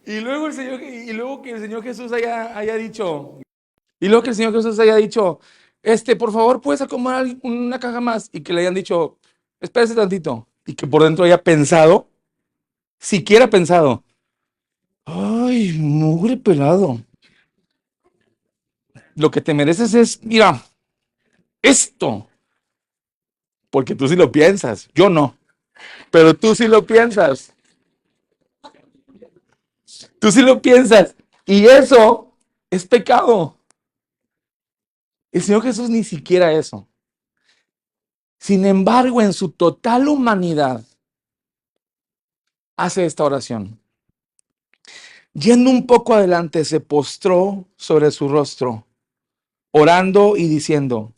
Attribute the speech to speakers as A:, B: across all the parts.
A: Y luego que el Señor Jesús haya dicho, por favor, puedes acomodar una caja más, y que le hayan dicho, espérese tantito, y que por dentro haya pensado, siquiera pensado, ay, mugre pelado, lo que te mereces es, mira, esto, porque tú sí lo piensas, yo no, pero tú sí lo piensas, y eso es pecado. El Señor Jesús ni siquiera eso. Sin embargo, en su total humanidad, hace esta oración. Yendo un poco adelante, se postró sobre su rostro, orando y diciendo,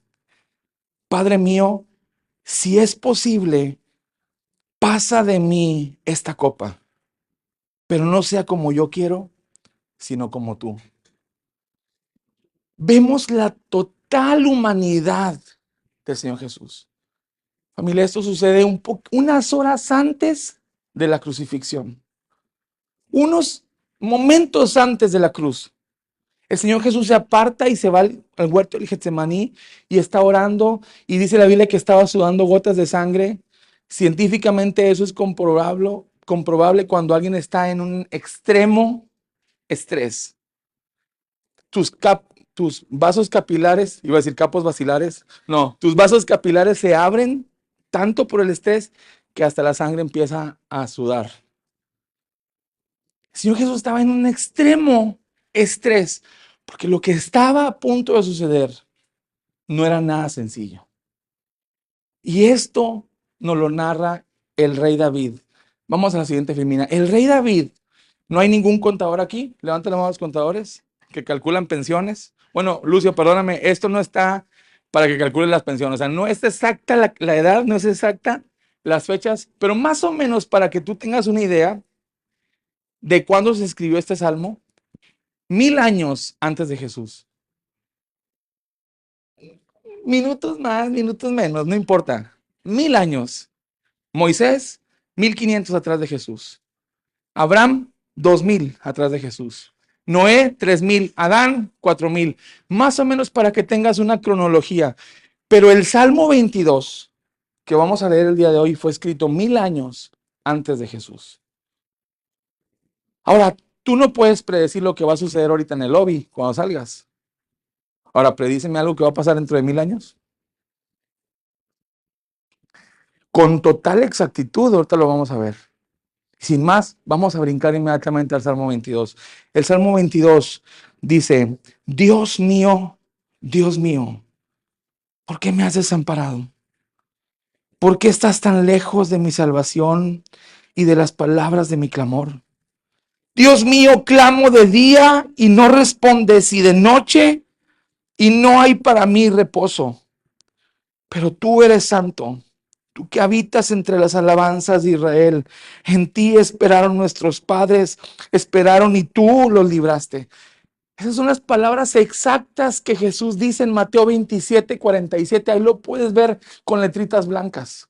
A: Padre mío, si es posible, pasa de mí esta copa, pero no sea como yo quiero, sino como tú. Vemos la total humanidad del Señor Jesús. Familia, esto sucede unas horas antes de la crucifixión, unos momentos antes de la cruz. El Señor Jesús se aparta y se va al huerto del Getsemaní y está orando, y dice la Biblia que estaba sudando gotas de sangre. Científicamente eso es comprobable cuando alguien está en un extremo estrés. Tus, tus vasos capilares, iba a decir capos vacilares, no, tus vasos capilares se abren tanto por el estrés que hasta la sangre empieza a sudar. El Señor Jesús estaba en un extremo estrés, porque lo que estaba a punto de suceder no era nada sencillo. Y esto nos lo narra el rey David. Vamos a la siguiente, Femina. El rey David, no hay ningún contador aquí. Levanten la mano los contadores que calculan pensiones. Bueno, Lucio, perdóname, esto no está para que calculen las pensiones. O sea, no es exacta la edad, no es exacta las fechas, pero más o menos para que tú tengas una idea de cuándo se escribió este salmo. 1000 años antes de Jesús. Minutos más, minutos menos, no importa. 1000 años. Moisés, 1500 atrás de Jesús. Abraham, 2000 atrás de Jesús. Noé, 3000. Adán, 4000. Más o menos para que tengas una cronología. Pero el Salmo 22, que vamos a leer el día de hoy, fue escrito 1000 años antes de Jesús. Ahora, tú no puedes predecir lo que va a suceder ahorita en el lobby cuando salgas. Ahora, predíceme algo que va a pasar dentro de 1000 años. Con total exactitud, ahorita lo vamos a ver. Sin más, vamos a brincar inmediatamente al Salmo 22. El Salmo 22 dice, Dios mío, ¿por qué me has desamparado? ¿Por qué estás tan lejos de mi salvación y de las palabras de mi clamor? Dios mío, clamo de día y no respondes, y de noche y no hay para mí reposo. Pero tú eres santo, tú que habitas entre las alabanzas de Israel. En ti esperaron nuestros padres, esperaron y tú los libraste. Esas son las palabras exactas que Jesús dice en Mateo 27:47. Ahí lo puedes ver con letritas blancas.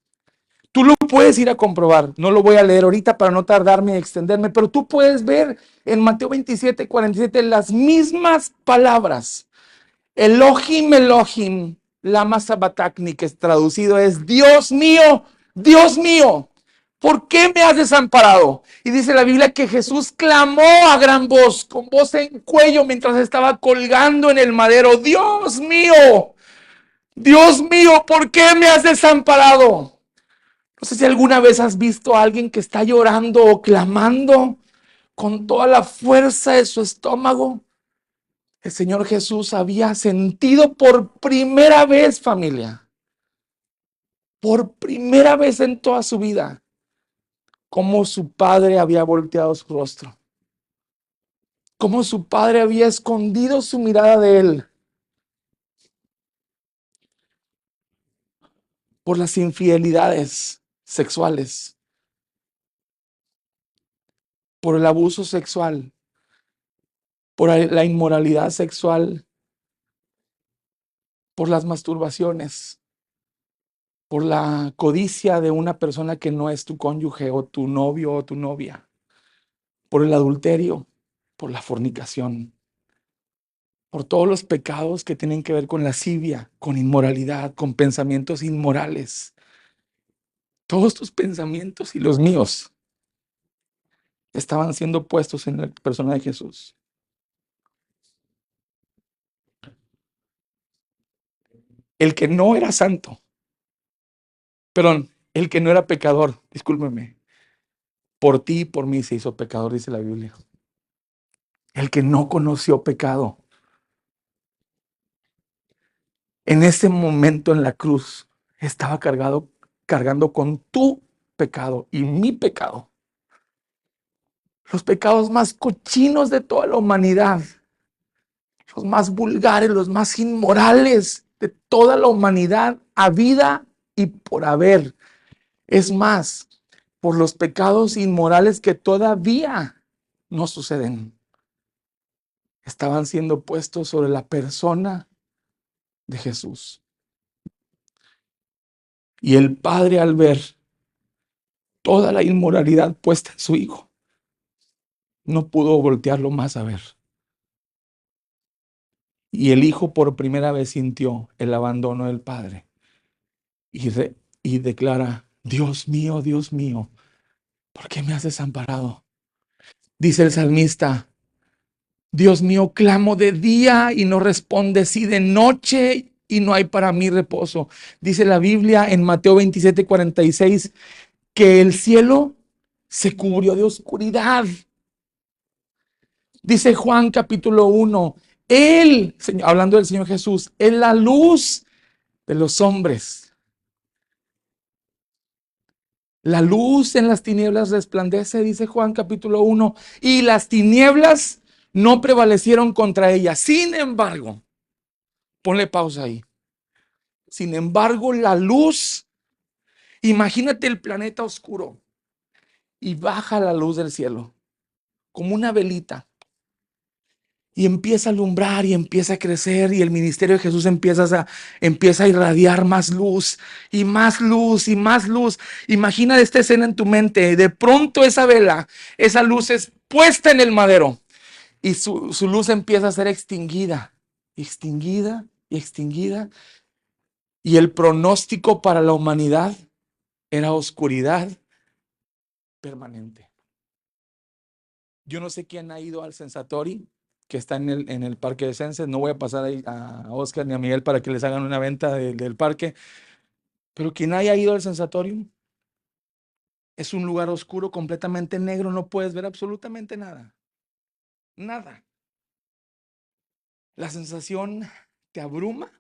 A: Tú lo puedes ir a comprobar. No lo voy a leer ahorita para no tardarme y extenderme, pero tú puedes ver en Mateo 27:47 las mismas palabras. Elohim, Elohim, lama sabachthani, que es traducido es Dios mío, ¿por qué me has desamparado? Y dice la Biblia que Jesús clamó a gran voz, con voz en cuello, mientras estaba colgando en el madero, Dios mío, ¿por qué me has desamparado? No sé si alguna vez has visto a alguien que está llorando o clamando con toda la fuerza de su estómago. El Señor Jesús había sentido por primera vez, familia, por primera vez en toda su vida, cómo su padre había volteado su rostro, cómo su padre había escondido su mirada de él por las infidelidades sexuales, por el abuso sexual, por la inmoralidad sexual, por las masturbaciones, por la codicia de una persona que no es tu cónyuge o tu novio o tu novia, por el adulterio. por la fornicación, por todos los pecados que tienen que ver con lascivia, con inmoralidad, con pensamientos inmorales. Todos tus pensamientos y los míos estaban siendo puestos en la persona de Jesús. El que no era santo, perdón, el que no era pecador, discúlpeme, por ti y por mí se hizo pecador, dice la Biblia. El que no conoció pecado, en ese momento en la cruz, estaba cargando con tu pecado y mi pecado. Los pecados más cochinos de toda la humanidad, los más vulgares, los más inmorales de toda la humanidad, habida y por haber. Es más, por los pecados inmorales que todavía no suceden, estaban siendo puestos sobre la persona de Jesús. Y el Padre, al ver toda la inmoralidad puesta en su Hijo, no pudo voltearlo más a ver. Y el Hijo por primera vez sintió el abandono del Padre y, y declara: Dios mío, ¿por qué me has desamparado? Dice el salmista: Dios mío, clamo de día y no respondes, y de noche y no hay para mí reposo. Dice la Biblia en Mateo 27:46 que el cielo se cubrió de oscuridad. Dice Juan capítulo 1, Él, hablando del Señor Jesús, es la luz de los hombres. La luz en las tinieblas resplandece, dice Juan capítulo 1, y las tinieblas no prevalecieron contra ella. Sin embargo, ponle pausa ahí. Sin embargo, la luz, imagínate el planeta oscuro y baja la luz del cielo como una velita y empieza a alumbrar y empieza a crecer y el ministerio de Jesús empieza a irradiar más luz y más luz y más luz. Imagina esta escena en tu mente. De pronto esa vela, esa luz es puesta en el madero y su luz empieza a ser extinguida, extinguida y extinguida. Y el pronóstico para la humanidad era oscuridad permanente. Yo no sé quién ha ido al Sensatori, que está en el parque de Senses. No voy a pasar ahí a Oscar ni a Miguel para que les hagan una venta del parque. Pero quien haya ido al Sensatorium, es un lugar oscuro, completamente negro. No puedes ver absolutamente nada. Nada. La sensación te abruma,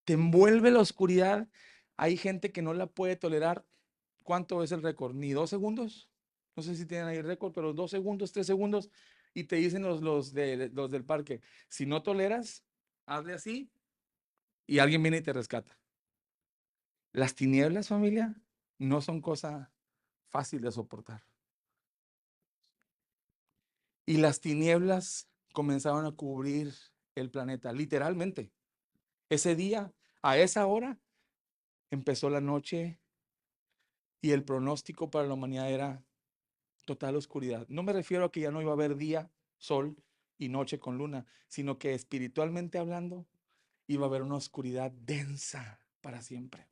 A: te envuelve la oscuridad. Hay gente que no la puede tolerar. ¿Cuánto es el récord? ¿Ni 2 segundos? No sé si tienen ahí el récord, pero 2 segundos, 3 segundos. Y te dicen los del parque: si no toleras, hazle así y alguien viene y te rescata. Las tinieblas, familia, no son cosa fácil de soportar. Y las tinieblas comenzaron a cubrir el planeta, literalmente. Ese día, a esa hora, empezó la noche y el pronóstico para la humanidad era total oscuridad. No me refiero a que ya no iba a haber día, sol y noche con luna, sino que espiritualmente hablando iba a haber una oscuridad densa para siempre.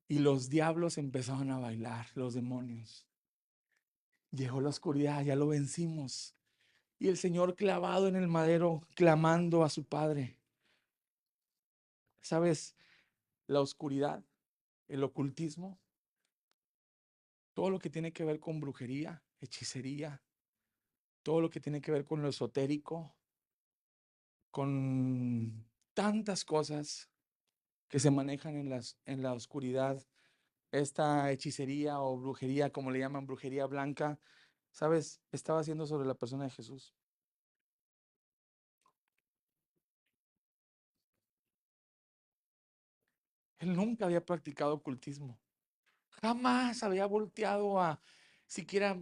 A: Y los diablos empezaron a bailar, los demonios. Llegó la oscuridad, ya lo vencimos. Y el Señor clavado en el madero, clamando a su Padre. ¿Sabes? La oscuridad, el ocultismo, todo lo que tiene que ver con brujería, hechicería, todo lo que tiene que ver con lo esotérico, con tantas cosas que se manejan en la oscuridad, esta hechicería o brujería, como le llaman, brujería blanca, ¿sabes? Estaba haciendo sobre la persona de Jesús. Él nunca había practicado ocultismo. Jamás había volteado a siquiera: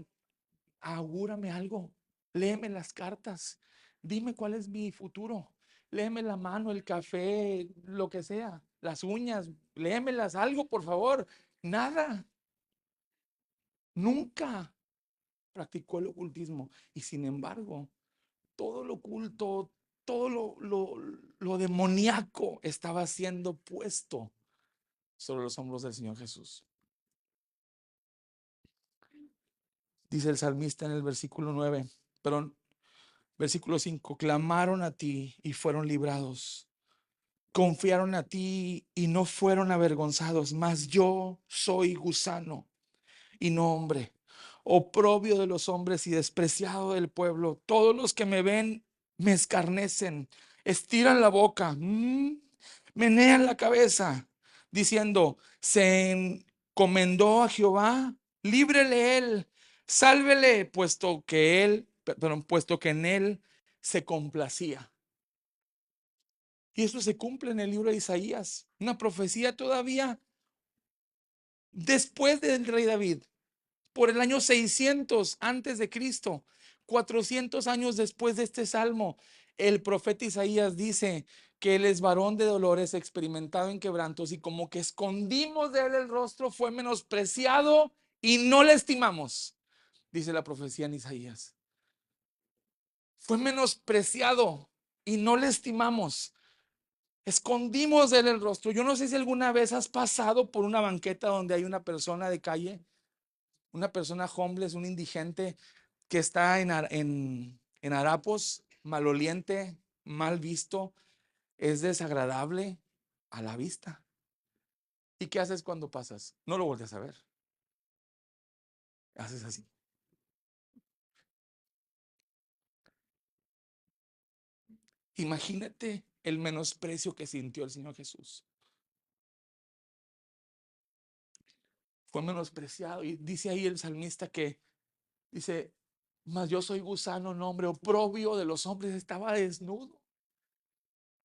A: augúrame algo, léeme las cartas, dime cuál es mi futuro, léeme la mano, el café, lo que sea, las uñas, léemelas, algo, por favor. Nada, nunca. practicó el ocultismo. Y sin embargo, todo lo oculto, todo lo demoníaco estaba siendo puesto sobre los hombros del Señor Jesús. Dice el salmista en el versículo 9, perdón, versículo 5, clamaron a ti y fueron librados. Confiaron a ti y no fueron avergonzados, mas yo soy gusano y no hombre, oprobio de los hombres y despreciado del pueblo. Todos los que me ven me escarnecen, estiran la boca, menean la cabeza, diciendo, se encomendó a Jehová, líbrele él, sálvele, puesto que en él se complacía. Y eso se cumple en el libro de Isaías, una profecía todavía después del rey David, por el año 600 antes de Cristo, 400 años después de este salmo. El profeta Isaías dice que él es varón de dolores, experimentado en quebrantos, y como que escondimos de él el rostro, fue menospreciado y no le estimamos, dice la profecía en Isaías. Fue menospreciado y no le estimamos. Escondimos de él el rostro. Yo no sé si alguna vez has pasado por una banqueta donde hay una persona de calle, una persona homeless, un indigente que está en harapos, maloliente, mal visto, es desagradable a la vista. ¿Y qué haces cuando pasas? No lo volteas a ver. Haces así. Imagínate el menosprecio que sintió el Señor Jesús. Fue menospreciado. Y dice ahí el salmista que dice, mas yo soy gusano, nombre oprobio de los hombres. Estaba desnudo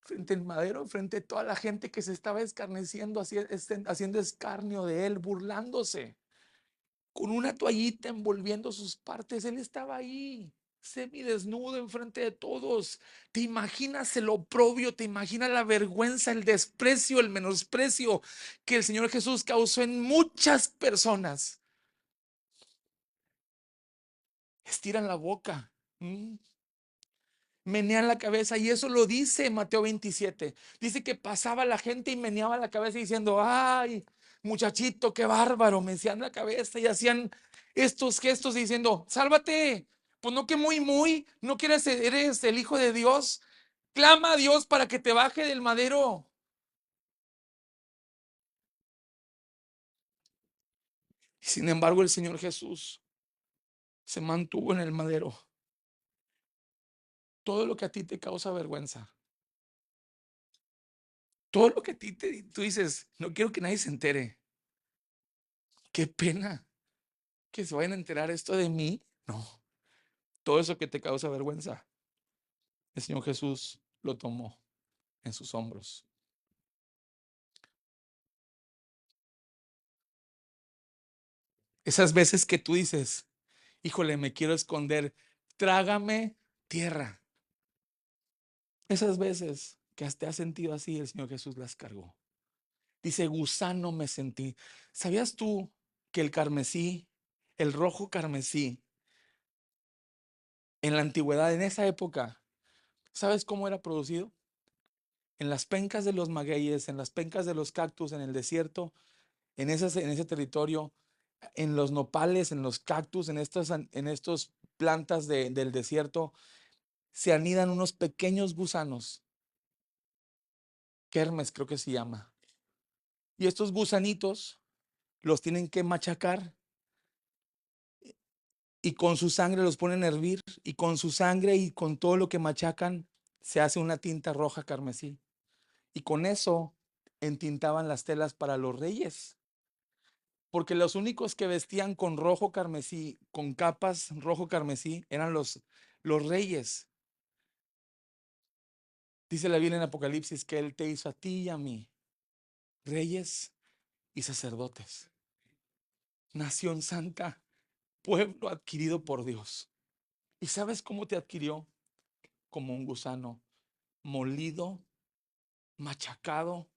A: frente al madero, frente a toda la gente que se estaba escarneciendo, haciendo escarnio de él, burlándose, con una toallita envolviendo sus partes. Él estaba ahí, semidesnudo enfrente de todos. ¿Te imaginas el oprobio? ¿Te imaginas la vergüenza, el desprecio, el menosprecio que el Señor Jesús causó en muchas personas? Estiran la boca, menean la cabeza, y eso lo dice Mateo 27. Dice que pasaba la gente y meneaba la cabeza diciendo, ay, muchachito, qué bárbaro, menean la cabeza y hacían estos gestos diciendo, sálvate, pues no, que no quieres, eres el hijo de Dios, clama a Dios para que te baje del madero. Y sin embargo, el Señor Jesús se mantuvo en el madero. Todo lo que a ti te causa vergüenza, todo lo que a ti tú dices, no quiero que nadie se entere, qué pena que se vayan a enterar esto de mí. No, todo eso que te causa vergüenza, el Señor Jesús lo tomó en sus hombros. Esas veces que tú dices, híjole, me quiero esconder, trágame tierra. Esas veces que te has sentido así, el Señor Jesús las cargó. Dice, gusano me sentí. ¿Sabías tú que el carmesí, el rojo carmesí, en la antigüedad, en esa época, ¿sabes cómo era producido? En las pencas de los magueyes, en las pencas de los cactus, en el desierto, en ese territorio, en los nopales, en los cactus, en estos plantas del desierto, se anidan unos pequeños gusanos, kermes creo que se llama. Y estos gusanitos los tienen que machacar y con su sangre los ponen a hervir, y con su sangre y con todo lo que machacan se hace una tinta roja carmesí. Y con eso entintaban las telas para los reyes, porque los únicos que vestían con rojo carmesí, con capas rojo carmesí, eran los reyes. Dice la Biblia en Apocalipsis que Él te hizo a ti y a mí reyes y sacerdotes, nación santa, pueblo adquirido por Dios. ¿Y sabes cómo te adquirió? Como un gusano molido, machacado,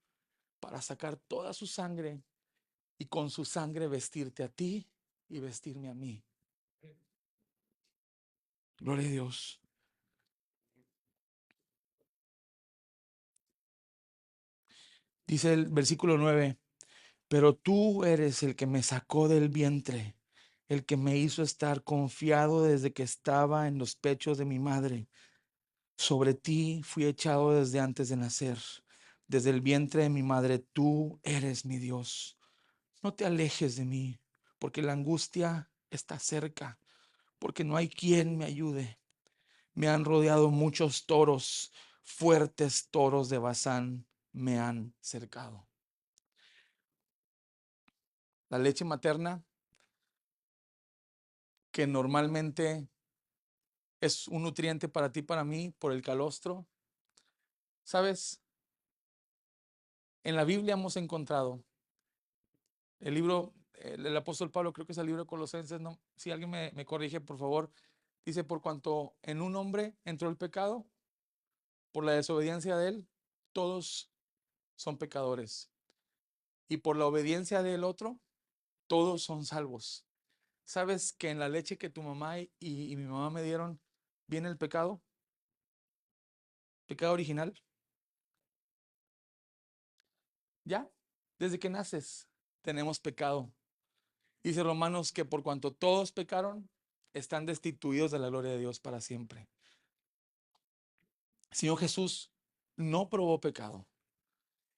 A: para sacar toda su sangre y con su sangre vestirte a ti y vestirme a mí. Gloria a Dios. Dice el versículo 9: pero tú eres el que me sacó del vientre, el que me hizo estar confiado desde que estaba en los pechos de mi madre. Sobre ti fui echado desde antes de nacer. Desde el vientre de mi madre, tú eres mi Dios. No te alejes de mí, porque la angustia está cerca, porque no hay quien me ayude. Me han rodeado muchos toros, fuertes toros de Bazán me han cercado. La leche materna, que normalmente es un nutriente para ti, para mí, por el calostro. ¿Sabes? En la Biblia hemos encontrado el libro, el apóstol Pablo, creo que es el libro de Colosenses, no, si alguien me corrige, por favor, dice: por cuanto en un hombre entró el pecado, por la desobediencia de él, todos son pecadores. Y por la obediencia del otro, todos son salvos. ¿Sabes que en la leche que tu mamá y mi mamá me dieron viene el pecado? Pecado original. Ya, desde que naces tenemos pecado. Dice Romanos que por cuanto todos pecaron, están destituidos de la gloria de Dios para siempre. El Señor Jesús no probó pecado.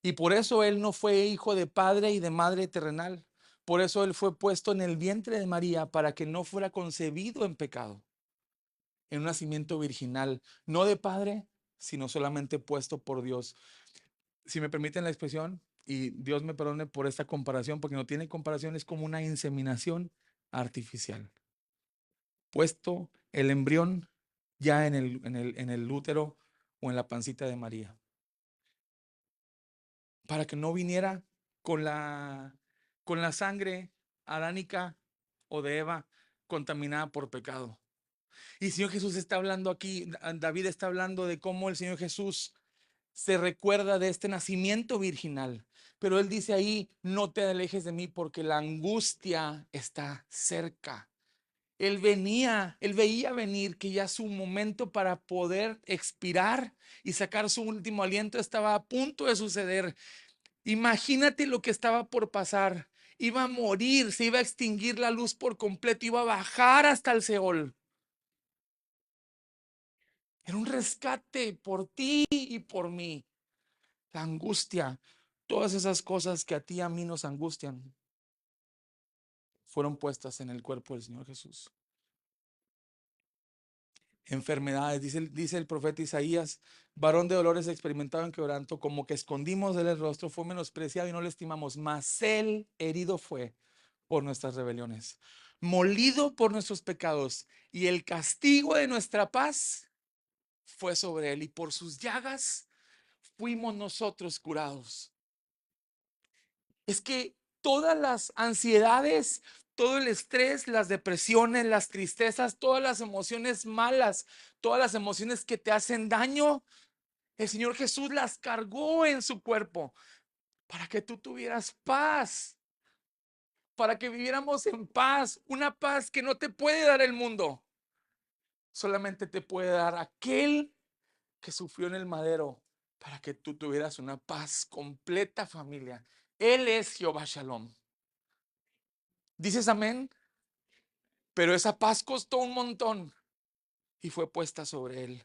A: Y por eso Él no fue hijo de padre y de madre terrenal. Por eso Él fue puesto en el vientre de María para que no fuera concebido en pecado, en un nacimiento virginal, no de padre, sino solamente puesto por Dios. Si me permiten la expresión, y Dios me perdone por esta comparación, porque no tiene comparación, es como una inseminación artificial. Puesto el embrión ya en el útero o en la pancita de María, para que no viniera con la sangre adánica o de Eva contaminada por pecado. Y el Señor Jesús está hablando aquí, David está hablando de cómo el Señor Jesús se recuerda de este nacimiento virginal. Pero él dice ahí: no te alejes de mí, porque la angustia está cerca. Él veía venir que ya su momento para poder expirar y sacar su último aliento estaba a punto de suceder. Imagínate lo que estaba por pasar. Iba a morir, se iba a extinguir la luz por completo, iba a bajar hasta el Seol. Era un rescate por ti y por mí. La angustia, todas esas cosas que a ti y a mí nos angustian, fueron puestas en el cuerpo del Señor Jesús. Enfermedades, dice el profeta Isaías: varón de dolores, experimentado en quebranto, como que escondimos de él el rostro, fue menospreciado y no le estimamos, mas él herido fue por nuestras rebeliones, molido por nuestros pecados, y el castigo de nuestra paz fue sobre él, y por sus llagas fuimos nosotros curados. Es que todas las ansiedades, todo el estrés, las depresiones, las tristezas, todas las emociones malas, todas las emociones que te hacen daño, el Señor Jesús las cargó en su cuerpo para que tú tuvieras paz, para que viviéramos en paz, una paz que no te puede dar el mundo, solamente te puede dar aquel que sufrió en el madero, para que tú tuvieras una paz completa, familia. Él es Jehová Shalom. ¿Dices amén? Pero esa paz costó un montón y fue puesta sobre él.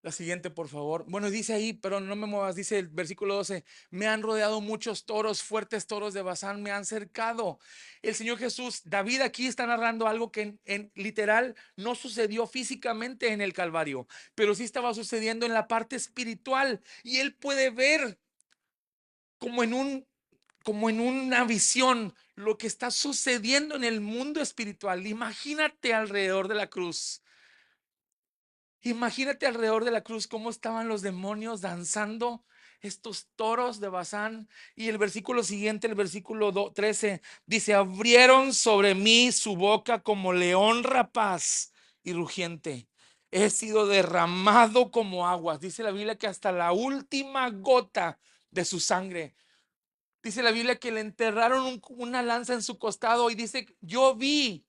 A: La siguiente, por favor. Bueno, dice ahí, pero no me muevas, dice el versículo 12: me han rodeado muchos toros, fuertes toros de Bazán me han cercado. El Señor Jesús, David aquí está narrando algo que en literal no sucedió físicamente en el Calvario, pero sí estaba sucediendo en la parte espiritual. Y él puede ver como en una visión lo que está sucediendo en el mundo espiritual. Imagínate alrededor de la cruz. Imagínate alrededor de la cruz cómo estaban los demonios danzando, estos toros de Bazán. Y el versículo siguiente, el versículo 13, dice: abrieron sobre mí su boca como león rapaz y rugiente. He sido derramado como aguas. Dice la Biblia que hasta la última gota de su sangre. Dice la Biblia que le enterraron una lanza en su costado. Y dice: yo vi,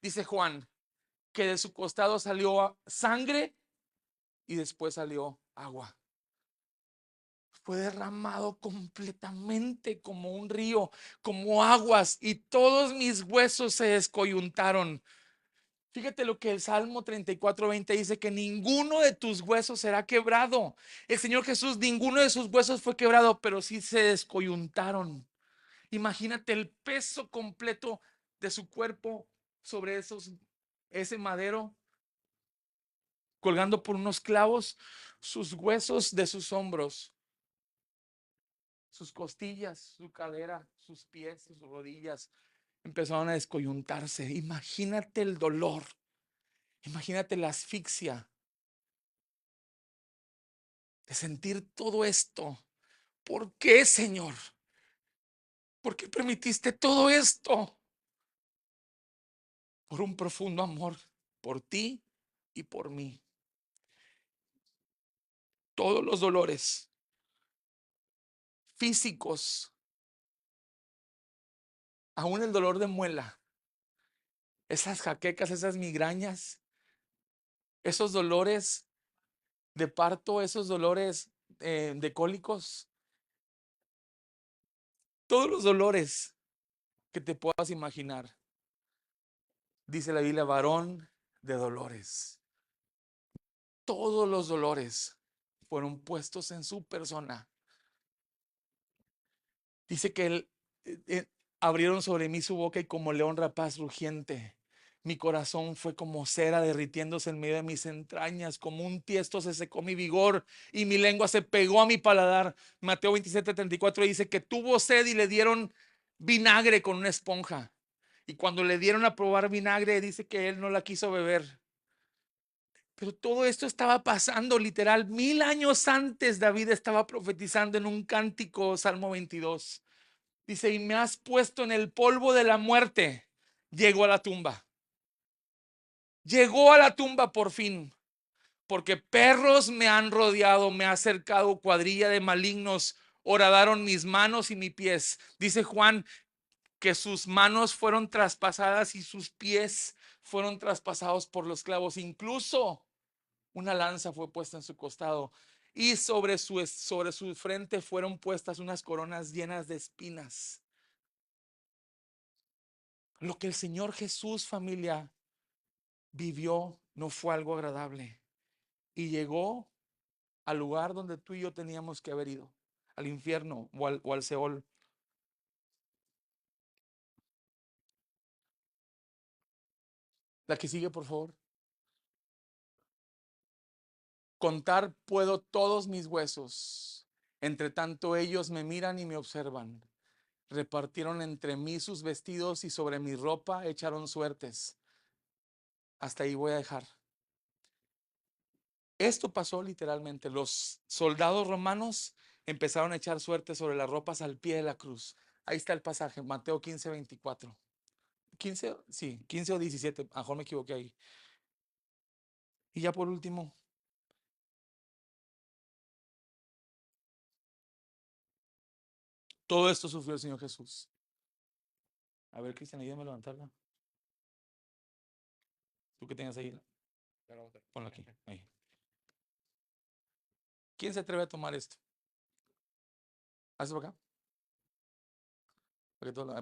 A: dice Juan, que de su costado salió sangre y después salió agua. Fue derramado completamente como un río, como aguas, y todos mis huesos se descoyuntaron. Fíjate lo que el Salmo 34:20 dice, que ninguno de tus huesos será quebrado. El Señor Jesús, ninguno de sus huesos fue quebrado, pero sí se descoyuntaron. Imagínate el peso completo de su cuerpo sobre ese madero, colgando por unos clavos, sus huesos de sus hombros, sus costillas, su cadera, sus pies, sus rodillas empezaron a descoyuntarse. Imagínate el dolor, imagínate la asfixia de sentir todo esto. ¿Por qué, Señor? ¿Por qué permitiste todo esto? Por un profundo amor por ti y por mí. Todos los dolores físicos, aún el dolor de muela, esas jaquecas, esas migrañas, esos dolores de parto, esos dolores de cólicos, todos los dolores que te puedas imaginar. Dice la Biblia, varón de dolores. Todos los dolores fueron puestos en su persona. Dice que él abrieron sobre mí su boca y como león rapaz rugiente. Mi corazón fue como cera derritiéndose en medio de mis entrañas, como un tiesto se secó mi vigor y mi lengua se pegó a mi paladar. Mateo 27:34 dice que tuvo sed y le dieron vinagre con una esponja. Y cuando le dieron a probar vinagre, dice que él no la quiso beber. Pero todo esto estaba pasando literal 1000 años antes. David estaba profetizando en un cántico, Salmo 22. Dice, y me has puesto en el polvo de la muerte. Llegó a la tumba. Llegó a la tumba por fin. Porque perros me han rodeado, me ha cercado cuadrilla de malignos. Horadaron mis manos y mis pies. Dice Juan que sus manos fueron traspasadas y sus pies fueron traspasados por los clavos. Incluso una lanza fue puesta en su costado. Y sobre su frente fueron puestas unas coronas llenas de espinas. Lo que el Señor Jesús, familia, vivió no fue algo agradable. Y llegó al lugar donde tú y yo teníamos que haber ido, al infierno o al Seol. La que sigue, por favor. Contar puedo todos mis huesos. Entre tanto ellos me miran y me observan. Repartieron entre mí sus vestidos y sobre mi ropa echaron suertes. Hasta ahí voy a dejar. Esto pasó literalmente. Los soldados romanos empezaron a echar suerte sobre las ropas al pie de la cruz. Ahí está el pasaje, Mateo 15:24. 15, sí, 15 o 17, a lo mejor me equivoqué ahí. Y ya por último, todo esto sufrió el Señor Jesús. A ver, Cristian, ayúdame a levantarla. Tú que tengas ahí, ponla aquí. Ahí. ¿Quién se atreve a tomar esto? Hazlo acá.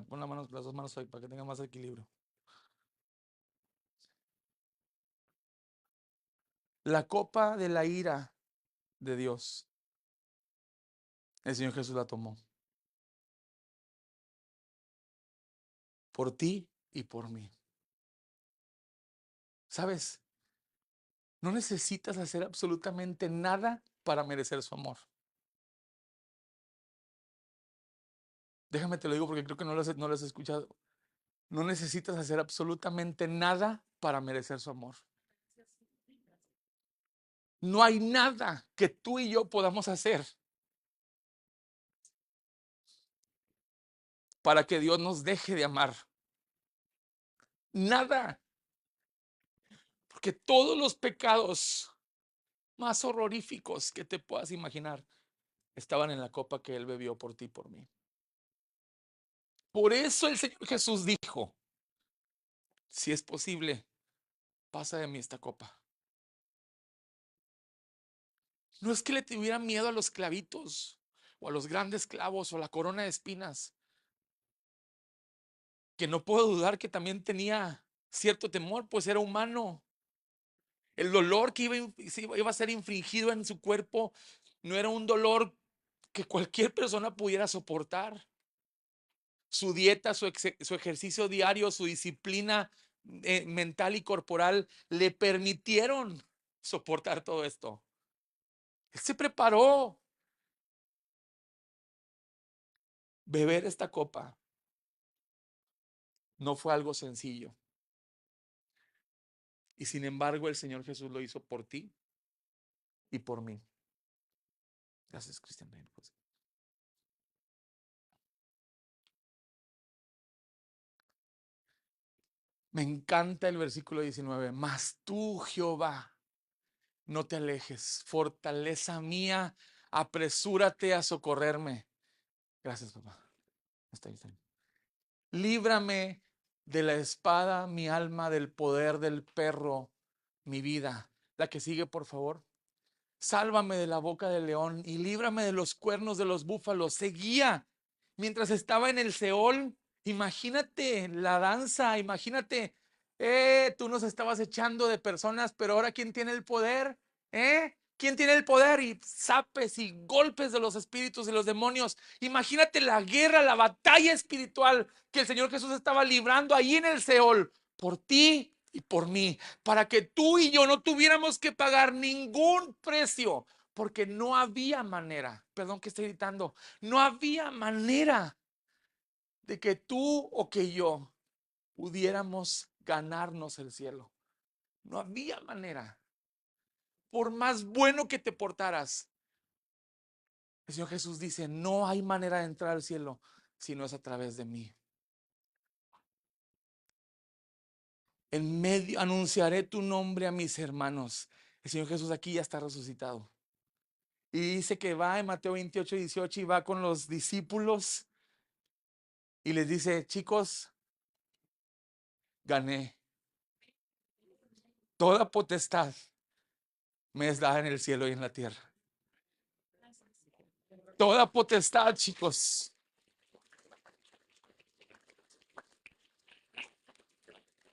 A: Pon las dos manos ahí para que tenga más equilibrio. La copa de la ira de Dios, el Señor Jesús la tomó por ti y por mí. ¿Sabes? No necesitas hacer absolutamente nada para merecer su amor. Déjame te lo digo porque creo que no lo has escuchado. No necesitas hacer absolutamente nada para merecer su amor. No hay nada que tú y yo podamos hacer para que Dios nos deje de amar. Nada. Porque todos los pecados más horroríficos que te puedas imaginar estaban en la copa que Él bebió por ti y por mí. Por eso el Señor Jesús dijo, si es posible, pasa de mí esta copa. No es que le tuviera miedo a los clavitos o a los grandes clavos o a la corona de espinas, que no puedo dudar que también tenía cierto temor, pues era humano. El dolor que iba a ser infligido en su cuerpo no era un dolor que cualquier persona pudiera soportar. Su dieta, su ejercicio diario, su disciplina mental y corporal le permitieron soportar todo esto. Él se preparó. Beber esta copa no fue algo sencillo. Y sin embargo, el Señor Jesús lo hizo por ti y por mí. Gracias, Cristian. Me encanta el versículo 19. Mas tú, Jehová, no te alejes. Fortaleza mía, apresúrate a socorrerme. Gracias, papá. Está bien. Líbrame de la espada, mi alma, del poder del perro, mi vida. La que sigue, por favor. Sálvame de la boca del león y líbrame de los cuernos de los búfalos. Seguía mientras estaba en el Seol. Imagínate la danza, imagínate, tú nos estabas echando de personas, pero ahora ¿quién tiene el poder? ¿Quién tiene el poder? Y zapes y golpes de los espíritus y los demonios. Imagínate la guerra, la batalla espiritual que el Señor Jesús estaba librando ahí en el Seol por ti y por mí, para que tú y yo no tuviéramos que pagar ningún precio, porque no había manera, perdón que estoy gritando, no había manera de que tú o que yo pudiéramos ganarnos el cielo. No había manera. Por más bueno que te portaras, el Señor Jesús dice, no hay manera de entrar al cielo si no es a través de mí. En medio anunciaré tu nombre a mis hermanos. El Señor Jesús aquí ya está resucitado. Y dice que va en Mateo 28, 18 y va con los discípulos y les dice, chicos, gané. Toda potestad me es dada en el cielo y en la tierra. Toda potestad, chicos.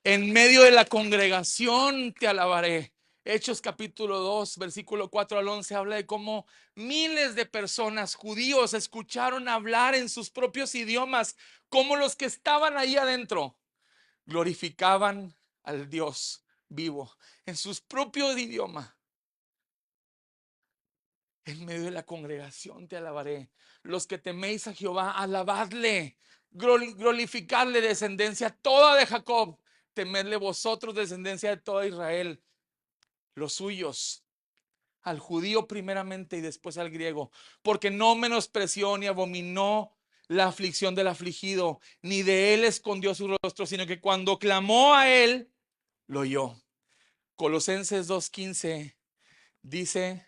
A: En medio de la congregación te alabaré. Hechos capítulo 2, versículo 4 al 11 habla de cómo miles de personas, judíos, escucharon hablar en sus propios idiomas, como los que estaban ahí adentro glorificaban al Dios vivo en sus propios idiomas. En medio de la congregación te alabaré. Los que teméis a Jehová, alabadle, glorificadle, descendencia toda de Jacob. Temedle vosotros, descendencia de toda Israel. Los suyos, al judío primeramente y después al griego, porque no menospreció ni abominó la aflicción del afligido, ni de él escondió su rostro, sino que cuando clamó a él, lo oyó. Colosenses 2:15 dice,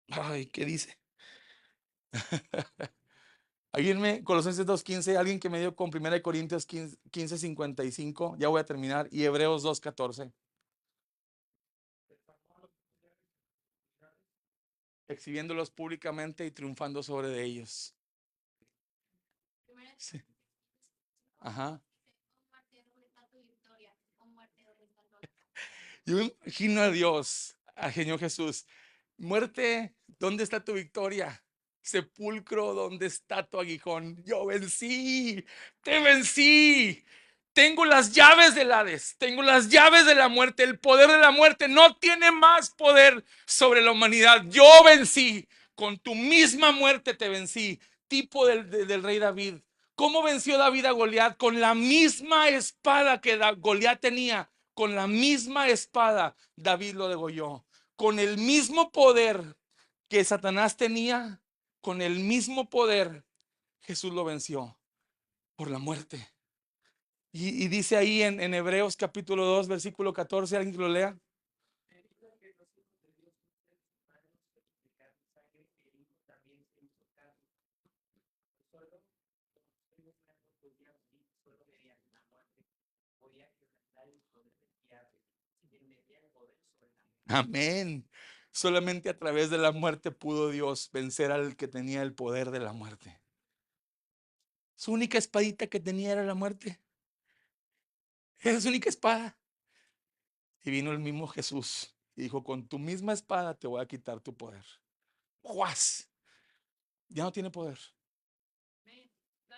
A: ay, ¿qué dice? Colosenses 2:15, alguien que me dio con 1 Corintios 15:55, ya voy a terminar, y Hebreos 2:14. Exhibiéndolos públicamente y triunfando sobre de ellos. Sí. Ajá. Yo me imagino a Dios, al Señor Jesús. Muerte, ¿dónde está tu victoria? Sepulcro, ¿dónde está tu aguijón? Yo vencí, te vencí. Tengo las llaves del Hades, tengo las llaves de la muerte. El poder de la muerte no tiene más poder sobre la humanidad. Yo vencí, con tu misma muerte te vencí. Tipo del rey David. ¿Cómo venció David a Goliat? Con la misma espada que Goliat tenía. Con la misma espada David lo degolló. Con el mismo poder que Satanás tenía, con el mismo poder Jesús lo venció por la muerte. Y dice ahí en Hebreos capítulo 2 versículo 14, alguien que lo lea. Amén. Solamente a través de la muerte pudo Dios vencer al que tenía el poder de la muerte. Su única espadita que tenía era la muerte. Era su única espada. Y vino el mismo Jesús y dijo, con tu misma espada te voy a quitar tu poder. ¡Juas! Ya no tiene poder.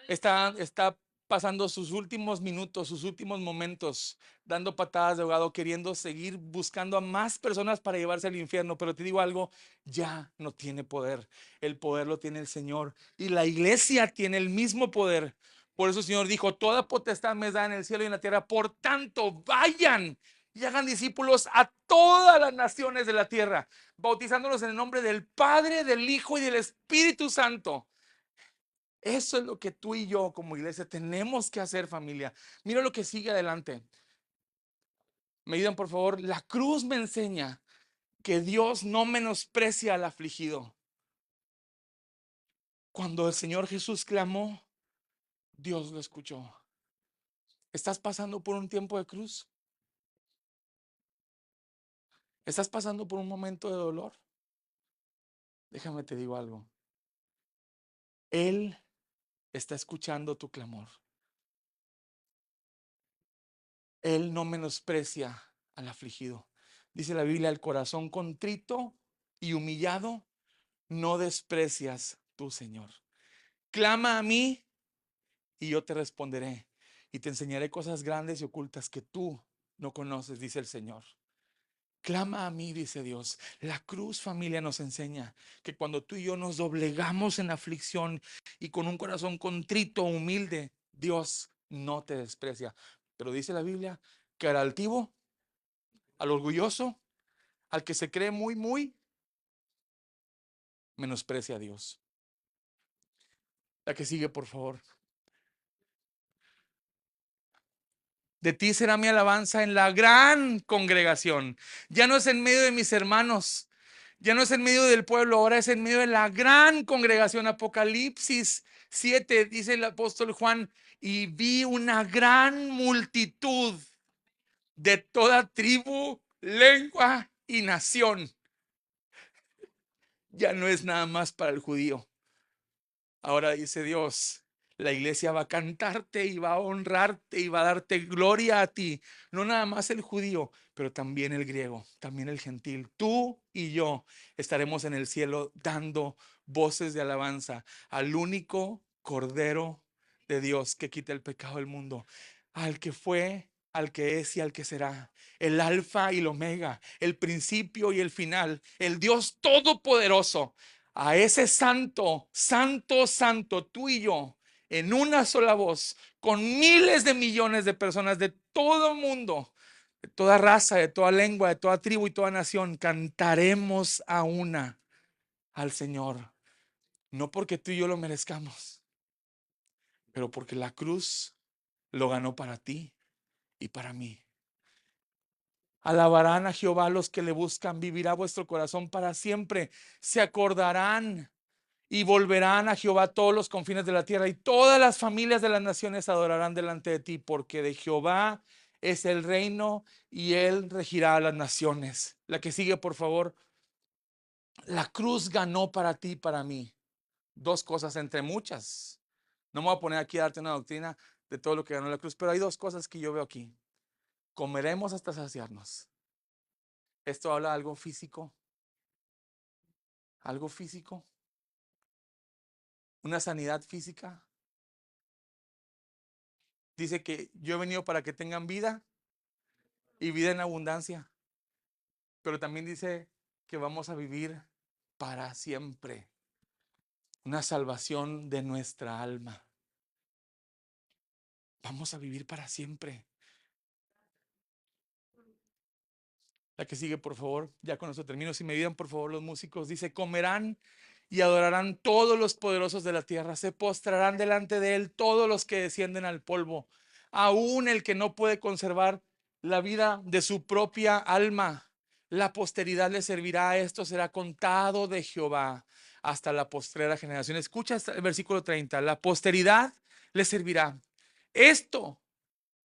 A: Está pasando sus últimos minutos, sus últimos momentos, dando patadas de ahogado, queriendo seguir buscando a más personas para llevarse al infierno. Pero te digo algo, ya no tiene poder. El poder lo tiene el Señor. Y la iglesia tiene el mismo poder. Por eso el Señor dijo, toda potestad me da en el cielo y en la tierra. Por tanto, vayan y hagan discípulos a todas las naciones de la tierra, bautizándolos en el nombre del Padre, del Hijo y del Espíritu Santo. Eso es lo que tú y yo como iglesia tenemos que hacer, familia. Mira lo que sigue adelante. Me ayudan, por favor. La cruz me enseña que Dios no menosprecia al afligido. Cuando el Señor Jesús clamó, Dios lo escuchó. ¿Estás pasando por un tiempo de cruz? ¿Estás pasando por un momento de dolor? Déjame te digo algo. Él está escuchando tu clamor. Él no menosprecia al afligido. Dice la Biblia, el corazón contrito y humillado no desprecias tú, Señor. Clama a mí y yo te responderé y te enseñaré cosas grandes y ocultas que tú no conoces, dice el Señor. Clama a mí, dice Dios. La cruz, familia, nos enseña que cuando tú y yo nos doblegamos en aflicción y con un corazón contrito, humilde, Dios no te desprecia. Pero dice la Biblia que al altivo, al orgulloso, al que se cree muy, menosprecia a Dios. La que sigue, por favor. De ti será mi alabanza en la gran congregación. Ya no es en medio de mis hermanos, ya no es en medio del pueblo, ahora es en medio de la gran congregación. Apocalipsis 7, dice el apóstol Juan, y vi una gran multitud de toda tribu, lengua y nación. Ya no es nada más para el judío. Ahora dice Dios, la iglesia va a cantarte y va a honrarte y va a darte gloria a ti. No nada más el judío, pero también el griego, también el gentil. Tú y yo estaremos en el cielo dando voces de alabanza al único Cordero de Dios que quita el pecado del mundo, al que fue, al que es y al que será, el alfa y el omega, el principio y el final, el Dios todopoderoso. A ese santo, santo, santo, tú y yo, en una sola voz, con miles de millones de personas de todo el mundo, de toda raza, de toda lengua, de toda tribu y toda nación, cantaremos a una al Señor. No porque tú y yo lo merezcamos, pero porque la cruz lo ganó para ti y para mí. Alabarán a Jehová los que le buscan, vivirá vuestro corazón para siempre. Se acordarán y volverán a Jehová todos los confines de la tierra, y todas las familias de las naciones adorarán delante de ti, porque de Jehová es el reino y él regirá a las naciones. La que sigue, por favor. La cruz ganó para ti y para mí dos cosas entre muchas. No me voy a poner aquí a darte una doctrina de todo lo que ganó la cruz, pero hay dos cosas que yo veo aquí. Comeremos hasta saciarnos. Esto habla de algo físico, algo físico, una sanidad física. Dice que yo he venido para que tengan vida y vida en abundancia. Pero también dice que vamos a vivir para siempre. Una salvación de nuestra alma. Vamos a vivir para siempre. La que sigue, por favor. Ya con eso termino. Si me ayudan, por favor, los músicos. Dice, comerán y adorarán todos los poderosos de la tierra. Se postrarán delante de él todos los que descienden al polvo. Aún el que no puede conservar la vida de su propia alma. La posteridad le servirá. Esto será contado de Jehová hasta la postrera generación. Escucha el versículo 30. La posteridad le servirá. Esto,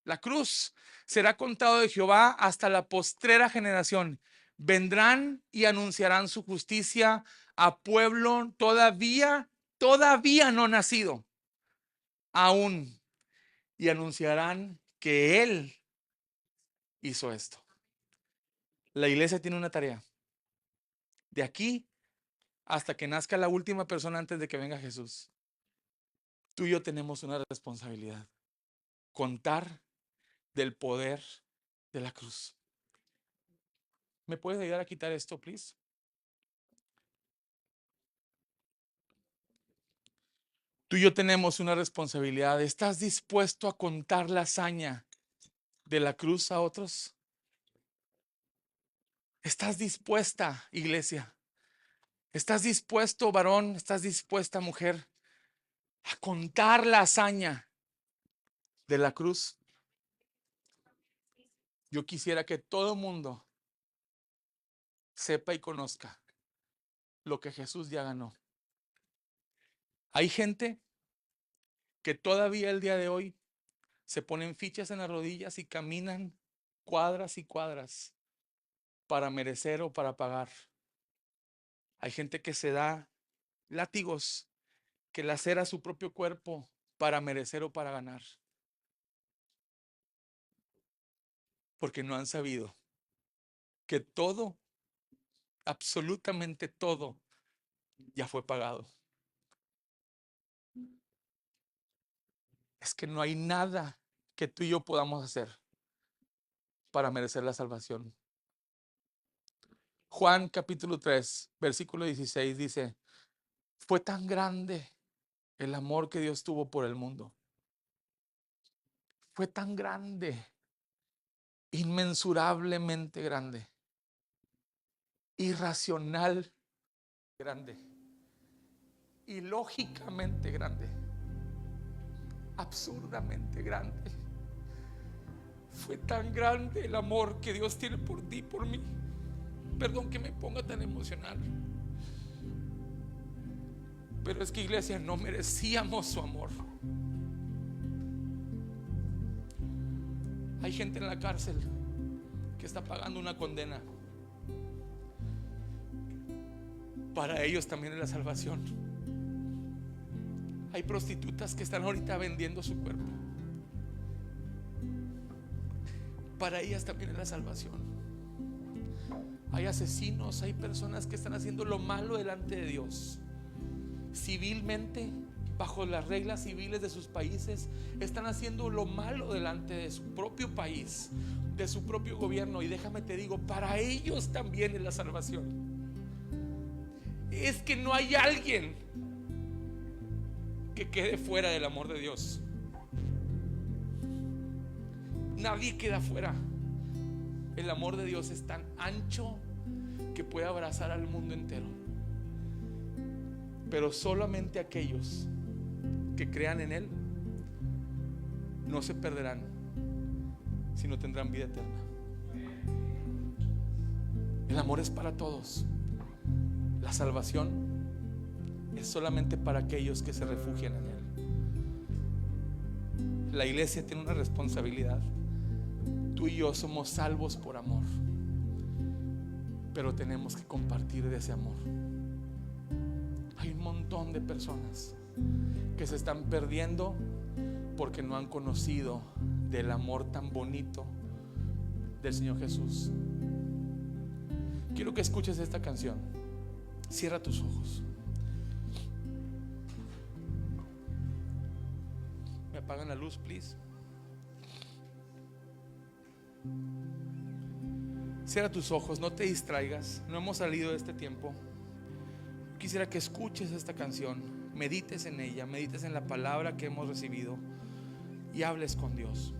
A: la cruz, será contado de Jehová hasta la postrera generación. Vendrán y anunciarán su justicia a pueblo todavía no nacido, aún, y anunciarán que Él hizo esto. La iglesia tiene una tarea. De aquí hasta que nazca la última persona antes de que venga Jesús, tú y yo tenemos una responsabilidad: contar del poder de la cruz. ¿Me puedes ayudar a quitar esto, please? Tú y yo tenemos una responsabilidad. ¿Estás dispuesto a contar la hazaña de la cruz a otros? ¿Estás dispuesta, iglesia? ¿Estás dispuesto, varón? ¿Estás dispuesta, mujer, a contar la hazaña de la cruz? Yo quisiera que todo el mundo sepa y conozca lo que Jesús ya ganó. Hay gente que todavía el día de hoy se ponen fichas en las rodillas y caminan cuadras y cuadras para merecer o para pagar. Hay gente que se da látigos, que lacera su propio cuerpo para merecer o para ganar, porque no han sabido que todo, absolutamente todo, ya fue pagado. Es que no hay nada que tú y yo podamos hacer para merecer la salvación. Juan capítulo 3, versículo 16 dice: fue tan grande el amor que Dios tuvo por el mundo. Fue tan grande, inmensurablemente grande, irracional grande, ilógicamente grande, absurdamente grande. Fue tan grande el amor que Dios tiene por ti, por mí. Perdón que me ponga tan emocional, pero es que, iglesia, no merecíamos su amor. Hay gente en la cárcel que está pagando una condena. Para ellos también es la salvación. Hay prostitutas que están ahorita vendiendo su cuerpo. Para ellas también es la salvación. Hay asesinos, hay personas que están haciendo lo malo delante de Dios, civilmente, bajo las reglas civiles de sus países. Están haciendo lo malo delante de su propio país, de su propio gobierno. Y déjame te digo, para ellos también es la salvación. Es que no hay alguien que quede fuera del amor de Dios. Nadie queda fuera. El amor de Dios es tan ancho que puede abrazar al mundo entero. Pero solamente aquellos que crean en Él no se perderán, sino tendrán vida eterna. El amor es para todos. La salvación es solamente para aquellos que se refugian en Él. La iglesia tiene una responsabilidad. Tú y yo somos salvos por amor, pero tenemos que compartir de ese amor. Hay un montón de personas que se están perdiendo porque no han conocido del amor tan bonito del Señor Jesús. Quiero que escuches esta canción. Cierra tus ojos. ¿Me apagan la luz, please? Cierra tus ojos, no te distraigas. No hemos salido de este tiempo. Quisiera que escuches esta canción, medites en ella, medites en la palabra que hemos recibido y hables con Dios.